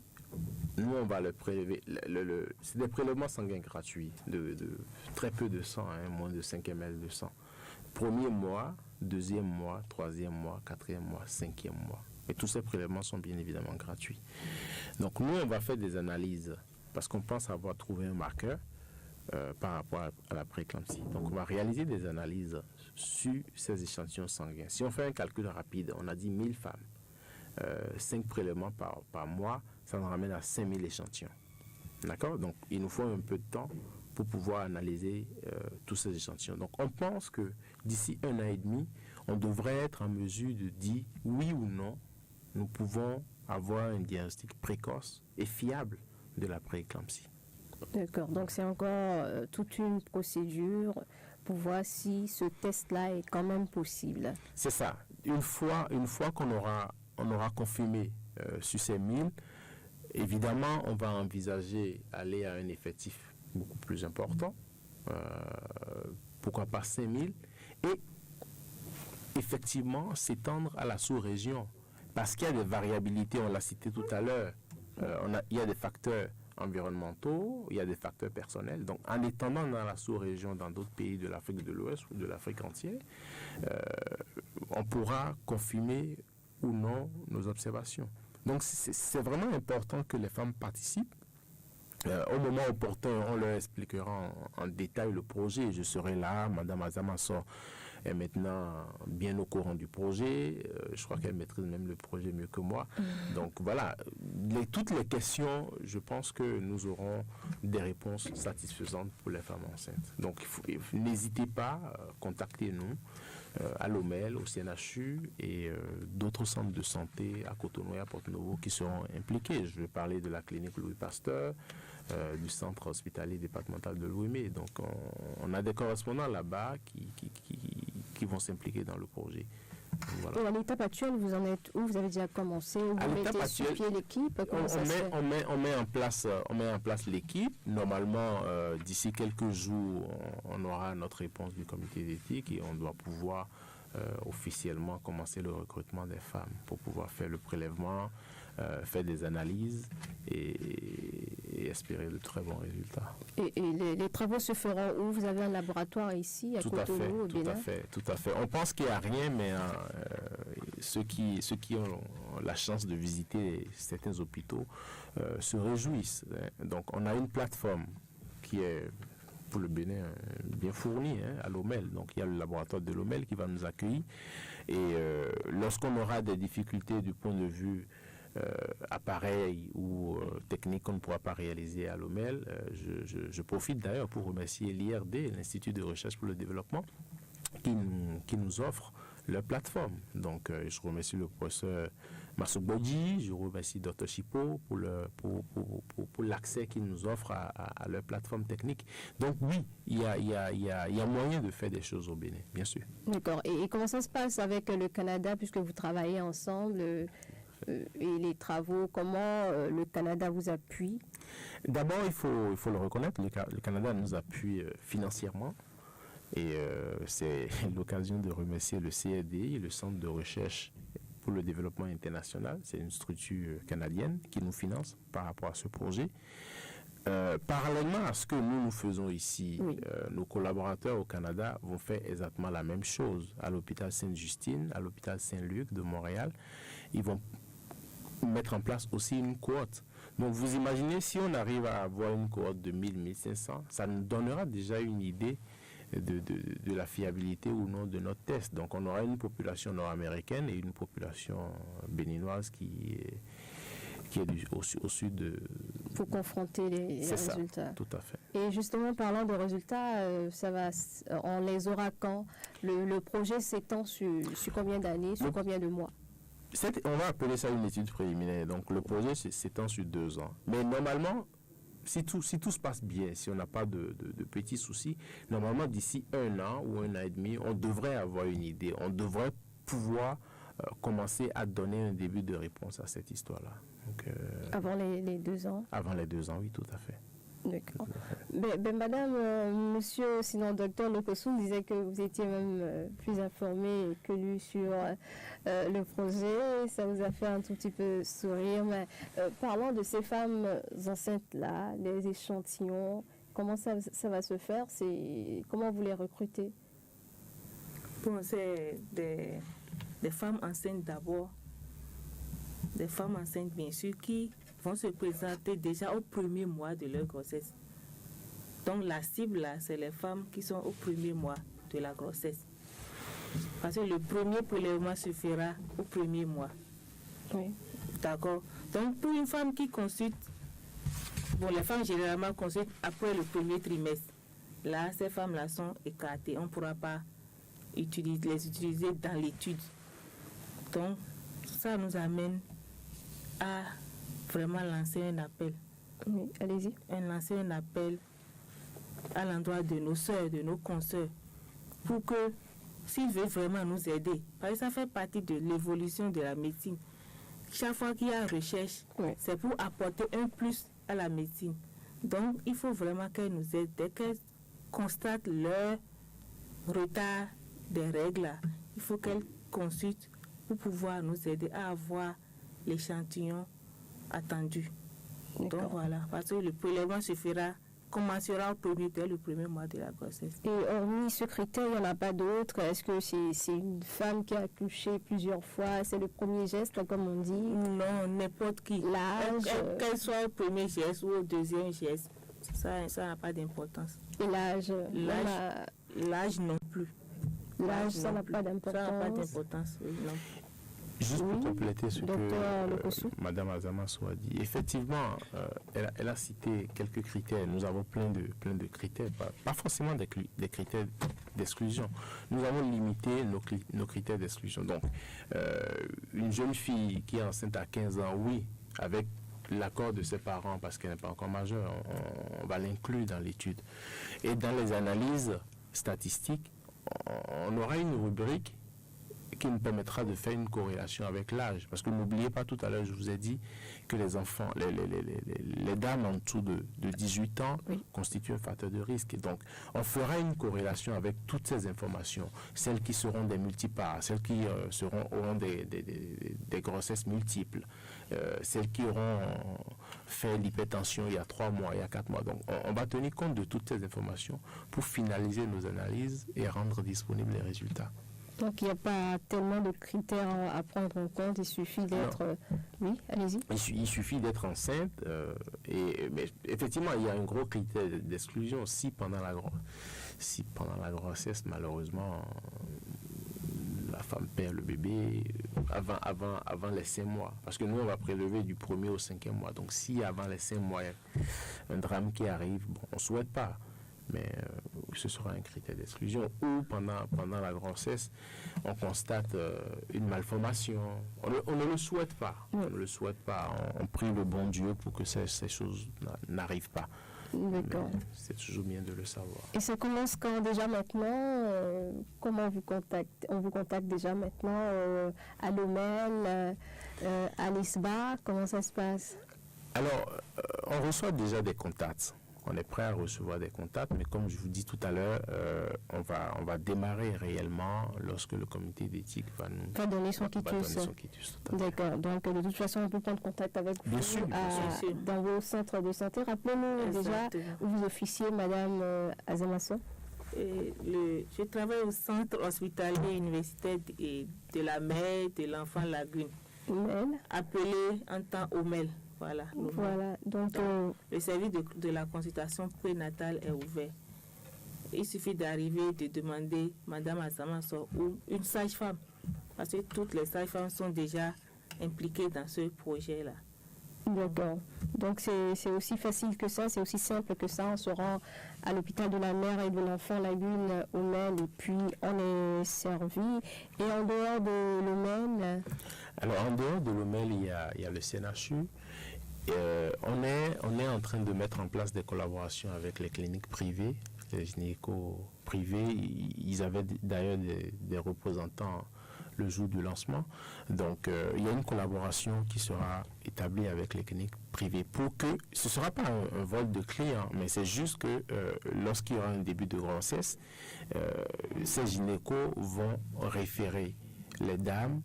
nous, on va le prélever. C'est des prélèvements sanguins gratuits, de très peu de sang, moins de 5 ml de sang. Premier mois, 2e mois, 3e mois, 4e mois, 5e mois. Et tous ces prélèvements sont bien évidemment gratuits. Donc nous, on va faire des analyses parce qu'on pense avoir trouvé un marqueur par rapport à la prééclampsie. Donc, on va réaliser des analyses sur ces échantillons sanguins. Si on fait un calcul rapide, on a dit 1000 femmes, 5 prélèvements par mois, ça nous ramène à 5000 échantillons. D'accord? Donc, il nous faut un peu de temps pour pouvoir analyser tous ces échantillons. Donc, on pense que d'ici 1 an et demi, on devrait être en mesure de dire oui ou non, nous pouvons avoir un diagnostic précoce et fiable de la prééclampsie. D'accord, donc c'est encore toute une procédure pour voir si ce test-là est quand même possible. C'est ça. Une fois qu'on aura confirmé sur ces 1000, évidemment, on va envisager aller à un effectif beaucoup plus important, pourquoi pas 5000, et effectivement s'étendre à la sous-région, parce qu'il y a des variabilités, on l'a cité tout à l'heure, il y a des facteurs environnementaux, il y a des facteurs personnels. Donc, en étendant dans la sous-région, dans d'autres pays de l'Afrique de l'Ouest ou de l'Afrique entière, on pourra confirmer ou non nos observations. Donc, c'est vraiment important que les femmes participent. Au moment opportun, on leur expliquera en détail le projet. Je serai là, Mme Azamasso est maintenant bien au courant du projet. Je crois qu'elle maîtrise même le projet mieux que moi. Donc voilà, toutes les questions, je pense que nous aurons des réponses satisfaisantes pour les femmes enceintes. Donc n'hésitez pas, contactez-nous à l'OMEL, au CNHU et d'autres centres de santé à Cotonou et à Porto-Novo qui seront impliqués. Je vais parler de la clinique Louis Pasteur, du centre hospitalier départemental de l'Ouémé. Donc on a des correspondants là-bas qui vont s'impliquer dans le projet. Voilà. Et à l'étape actuelle, vous en êtes où? Vous avez déjà commencé? Vous mettez sur pied l'équipe? On met en place l'équipe. Normalement, d'ici quelques jours, on aura notre réponse du comité d'éthique et on doit pouvoir officiellement commencer le recrutement des femmes pour pouvoir faire le prélèvement, faire des analyses et et espérer de très bons résultats. Et les travaux se feront où? Vous avez un laboratoire ici, à Cotonou, au Bénin? Tout à fait. On pense qu'il n'y a rien, mais ceux qui ont la chance de visiter certains hôpitaux se réjouissent. Donc, on a une plateforme qui est, pour le Bénin, bien fournie à Lomel. Donc, il y a le laboratoire de Lomel qui va nous accueillir. Et lorsqu'on aura des difficultés du point de vue appareil ou technique qu'on ne pourra pas réaliser à Lomel, je profite d'ailleurs pour remercier l'IRD, l'Institut de recherche pour le développement, qui nous offre leur plateforme. Donc, je remercie le professeur Marceau Bodji, je remercie Dr Chipo pour l'accès qu'ils nous offrent à leur plateforme technique. Donc oui, il y a moyen de faire des choses au Bénin, bien sûr. D'accord. Et comment ça se passe avec le Canada, puisque vous travaillez ensemble et les travaux, comment le Canada vous appuie? D'abord, il faut le reconnaître, le Canada nous appuie financièrement. Et c'est l'occasion de remercier le CRDI, le Centre de recherche pour le développement international. C'est une structure canadienne qui nous finance par rapport à ce projet. Parallèlement à ce que nous faisons ici, oui. Nos collaborateurs au Canada vont faire exactement la même chose à l'hôpital Sainte-Justine, à l'hôpital Saint-Luc de Montréal. Ils vont mettre en place aussi une cohorte. Donc vous imaginez, si on arrive à avoir une cohorte de 1000-1500, ça nous donnera déjà une idée de la fiabilité ou non de notre test. Donc on aura une population nord-américaine et une population béninoise qui est au sud de... Pour confronter les résultats. Ça, tout à fait. Et justement, parlant de résultats, on les aura quand? Le projet s'étend sur combien d'années, sur combien de mois? On va appeler ça une étude préliminaire. Donc le projet s'étend sur 2 ans. Mais normalement, si tout se passe bien, si on n'a pas de petits soucis, normalement d'ici 1 an ou 1 an et demi, on devrait avoir une idée. On devrait pouvoir commencer à donner un début de réponse à cette histoire-là. Donc, avant les 2 ans? Avant les 2 ans, oui, tout à fait. D'accord. Madame, monsieur, sinon docteur Lokossou disait que vous étiez même plus informé que lui sur le projet. Ça vous a fait un tout petit peu sourire. Mais parlons de ces femmes enceintes-là, les échantillons. Comment ça va se faire? Comment vous les recrutez? Bon, c'est des femmes enceintes d'abord. Des femmes enceintes, bien sûr, qui vont se présenter déjà au premier mois de leur grossesse. Donc la cible, là, c'est les femmes qui sont au premier mois de la grossesse. Parce que le premier prélèvement se fera au premier mois. Oui. D'accord. Donc pour une femme qui consulte, les femmes généralement consultent après le premier trimestre. Là, ces femmes-là sont écartées. On ne pourra pas les utiliser dans l'étude. Donc ça nous amène à vraiment lancer un appel. Oui, allez-y. Lancer un appel à l'endroit de nos sœurs, de nos consoeurs, pour que, s'ils veulent vraiment nous aider, parce que ça fait partie de l'évolution de la médecine. Chaque fois qu'il y a recherche, oui, c'est pour apporter un plus à la médecine. Donc, il faut vraiment qu'elles nous aident. Dès qu'elles constatent leur retard des règles, il faut qu'elles consultent pour pouvoir nous aider à avoir l'échantillon attendu. Donc voilà, parce que le prélèvement commencera dès le premier mois de la grossesse. Et hormis ce critère, il n'y en a pas d'autres? Est-ce que c'est une femme qui a accouché plusieurs fois? C'est le premier geste, comme on dit? Non, n'importe qui. L'âge? Qu'elle soit au premier geste ou au deuxième geste, ça n'a pas d'importance. Et l'âge? L'âge non plus. L'âge, ça n'a pas d'importance? Ça n'a pas d'importance, oui, non. Juste pour compléter ce que Mme Azamasso a dit, effectivement, elle a cité quelques critères. Nous avons plein de critères, pas forcément des critères d'exclusion. Nous avons limité nos critères d'exclusion. Donc, une jeune fille qui est enceinte à 15 ans, oui, avec l'accord de ses parents, parce qu'elle n'est pas encore majeure, on va l'inclure dans l'étude. Et dans les analyses statistiques, on aura une rubrique qui nous permettra de faire une corrélation avec l'âge. Parce que n'oubliez pas, tout à l'heure, je vous ai dit que les enfants, les dames en dessous de 18 ans constituent un facteur de risque. Et donc, on fera une corrélation avec toutes ces informations. Celles qui seront des multipares, celles qui auront des grossesses multiples, celles qui auront fait l'hypertension il y a 3 mois, il y a 4 mois. Donc, on va tenir compte de toutes ces informations pour finaliser nos analyses et rendre disponibles les résultats. Donc, il n'y a pas tellement de critères à prendre en compte, il suffit d'être... Oui, allez-y. Il suffit d'être enceinte, mais effectivement, il y a un gros critère d'exclusion si pendant la grossesse, malheureusement, la femme perd le bébé avant les 5 mois. Parce que nous, on va prélever du 1er au 5e mois. Donc, si avant les 5 mois, il y a un drame qui arrive, bon, on ne souhaite pas. Mais ce sera un critère d'exclusion. Ou pendant la grossesse, on constate une malformation. On ne le souhaite pas. On ne le souhaite pas. On prie le bon Dieu pour que ces choses n'arrivent pas. D'accord. C'est toujours bien de le savoir. Et ça commence quand déjà maintenant comment on vous contacte? On vous contacte déjà maintenant à l'OMEL, à l'ISBA? Comment ça se passe? Alors, on reçoit déjà des contacts. On est prêt à recevoir des contacts, mais comme je vous dis tout à l'heure, on va démarrer réellement lorsque le comité d'éthique va donner son quitus. D'accord. Donc, de toute façon, on peut prendre contact avec vous dans vos centres de santé. Rappelez-nous déjà où vous officiez, Madame Azamasso. Je travaille au centre hospitalier universitaire de la mère de l'enfant Lagune, appelé en temps OMEL. Voilà. Donc, le service de la consultation prénatale est ouvert. Il suffit d'arriver, de demander Madame Azamasso ou une sage-femme, parce que toutes les sages-femmes sont déjà impliquées dans ce projet-là. D'accord. Donc c'est aussi facile que ça, c'est aussi simple que ça. On se rend à l'hôpital de la mère et de l'enfant Lagune OMEL et puis on est servi. Et en dehors de l'OMEL? Alors en dehors de l'OMEL, il y a le CNHU. On est en train de mettre en place des collaborations avec les cliniques privées, les gynécos privés. Ils avaient d'ailleurs des représentants le jour du lancement. Donc, il y a une collaboration qui sera établie avec les cliniques privées pour que, ce ne sera pas un vol de clients, mais c'est juste que lorsqu'il y aura un début de grossesse, ces gynécos vont référer les dames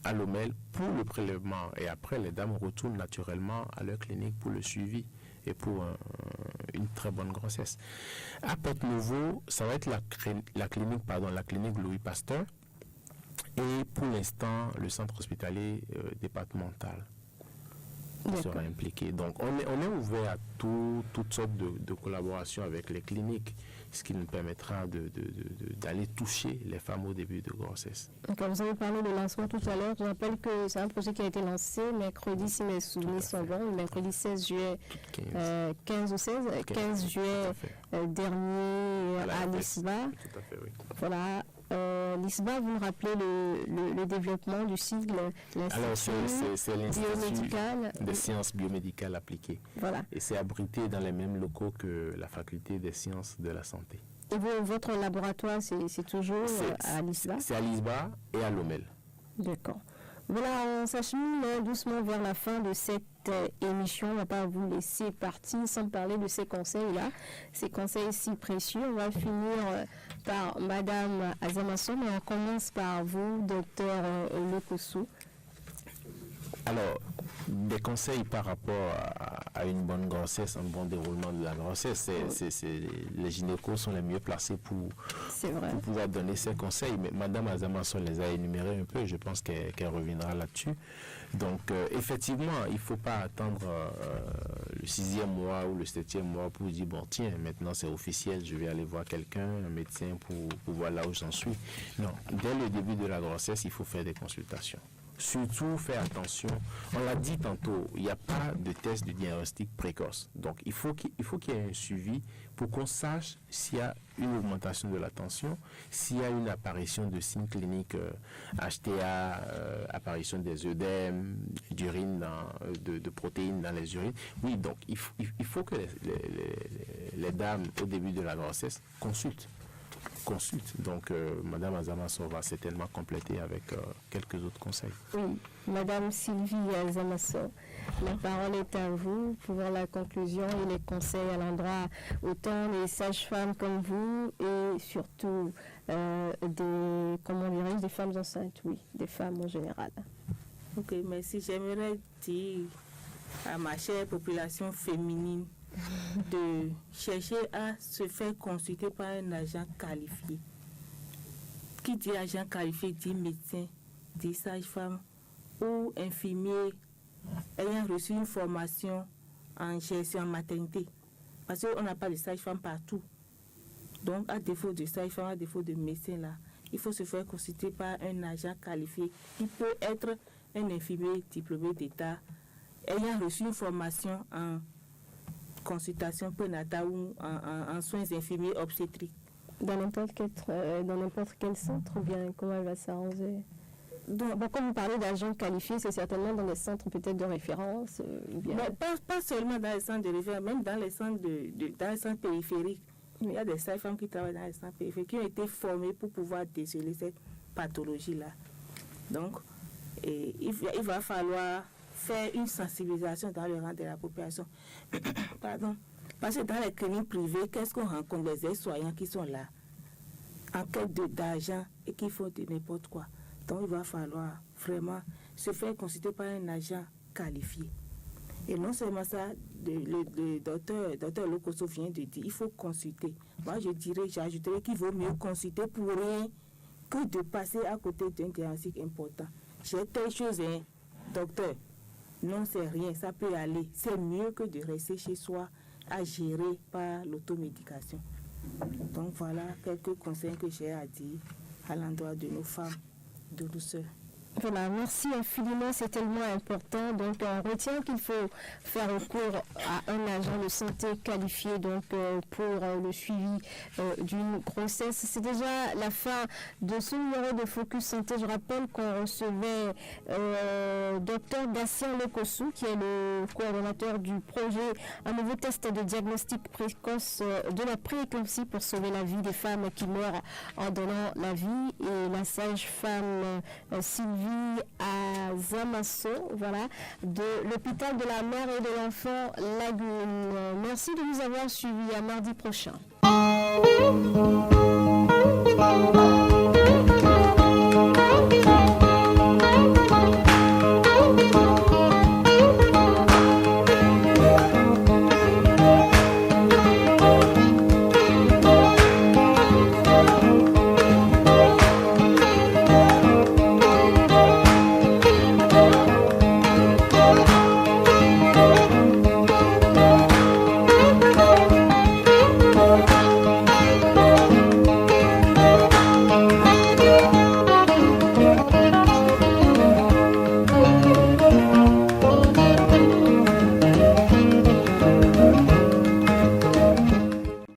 à l'OMEL pour le prélèvement et après les dames retournent naturellement à leur clinique pour le suivi et pour une très bonne grossesse. À Porte-Nouveau, ça va être la clinique Louis Pasteur et pour l'instant le centre hospitalier départemental sera impliqué. Donc on est ouvert à toutes sortes de collaborations avec les cliniques, ce qui nous permettra d'aller toucher les femmes au début de grossesse. Donc, vous avez parlé de lancement tout à l'heure. Je rappelle que c'est un projet qui a été lancé mercredi, si mes souvenirs sont bons, mercredi 16 juillet, 15 juillet dernier à l'ISBA. Tout à fait, oui. Voilà. L'ISBA, vous me rappelez le développement du sigle, c'est l'Institut biomédical des sciences biomédicales appliquées. Voilà. Et c'est abrité dans les mêmes locaux que la faculté des sciences de la santé. Et votre laboratoire, c'est toujours à l'ISBA? C'est à l'ISBA et à l'OMEL. D'accord. Voilà, on s'achemine doucement vers la fin de cette émission. On ne va pas vous laisser partir sans parler de ces conseils-là, ces conseils si précieux. On va finir par Madame Azamasso, mais on commence par vous, Docteur Lokossou. Alors, des conseils par rapport à une bonne grossesse, un bon déroulement de la grossesse, les gynécos sont les mieux placés pour pouvoir donner ces conseils. Mais Madame Azamasso les a énumérés un peu, je pense qu'elle reviendra là-dessus. Donc, effectivement, il ne faut pas attendre le 6e mois ou le 7e mois pour dire, bon, tiens, maintenant c'est officiel, je vais aller voir quelqu'un, un médecin, pour voir là où j'en suis. Non, dès le début de la grossesse, il faut faire des consultations. Surtout, faire attention. On l'a dit tantôt, il n'y a pas de test de diagnostic précoce. Donc, il faut qu'il y ait un suivi pour qu'on sache s'il y a une augmentation de la tension, s'il y a une apparition de signes cliniques HTA, apparition des œdèmes, d'urine, de protéines dans les urines. Oui, donc, il faut que les dames, au début de la grossesse, consultent. Donc, Madame Azamasso va certainement compléter avec quelques autres conseils. Oui, Madame Sylvie Azamasso, la parole est à vous pour la conclusion et les conseils à l'endroit autant des sages-femmes comme vous et surtout des femmes enceintes, oui, des femmes en général. Ok, merci. J'aimerais dire à ma chère population féminine de chercher à se faire consulter par un agent qualifié. Qui dit agent qualifié dit médecin, dit sage-femme ou infirmier ayant reçu une formation en gestion en maternité. Parce qu'on n'a pas de sage-femme partout. Donc, à défaut de sage-femme, à défaut de médecin, là, il faut se faire consulter par un agent qualifié qui peut être un infirmier diplômé d'État ayant reçu une formation en consultation prénatale ou en soins infirmiers obstétriques. Dans n'importe quel centre, ou bien comment elle va s'arranger? Donc, quand vous parlez d'agents qualifiés, c'est certainement dans les centres peut-être de référence bien... Pas seulement dans les centres de référence, même dans les centres, dans les centres périphériques. Il y a des sages-femmes qui travaillent dans les centres périphériques qui ont été formées pour pouvoir déceler cette pathologie-là. Donc, il va falloir faire une sensibilisation dans le rang de la population. Pardon. Parce que dans les cliniques privées, qu'est-ce qu'on rencontre? Les aides-soignants qui sont là, en quête d'argent et qui font de n'importe quoi. Donc, il va falloir vraiment se faire consulter par un agent qualifié. Et non seulement ça, le docteur Lokoso vient de dire, il faut consulter. Moi, j'ajouterais qu'il vaut mieux consulter pour rien que de passer à côté d'un diagnostic important. J'ai telle chose, hein, docteur. Non, c'est rien, ça peut aller. C'est mieux que de rester chez soi à gérer par l'automédication. Donc, voilà quelques conseils que j'ai à dire à l'endroit de nos femmes de douceur. Voilà, merci infiniment, c'est tellement important. Donc, on retient qu'il faut faire recours à un agent de santé qualifié donc, pour le suivi d'une grossesse. C'est déjà la fin de ce numéro de Focus Santé. Je rappelle qu'on recevait Dr Gatien Lokoso, qui est le coordonnateur du projet Un nouveau test de diagnostic précoce de la prééclampsie pour sauver la vie des femmes qui meurent en donnant la vie. Et la sage-femme Sylvie Azamasso, voilà, de l'hôpital de la mère et de l'enfant Lagune. Merci de nous avoir suivis. À mardi prochain.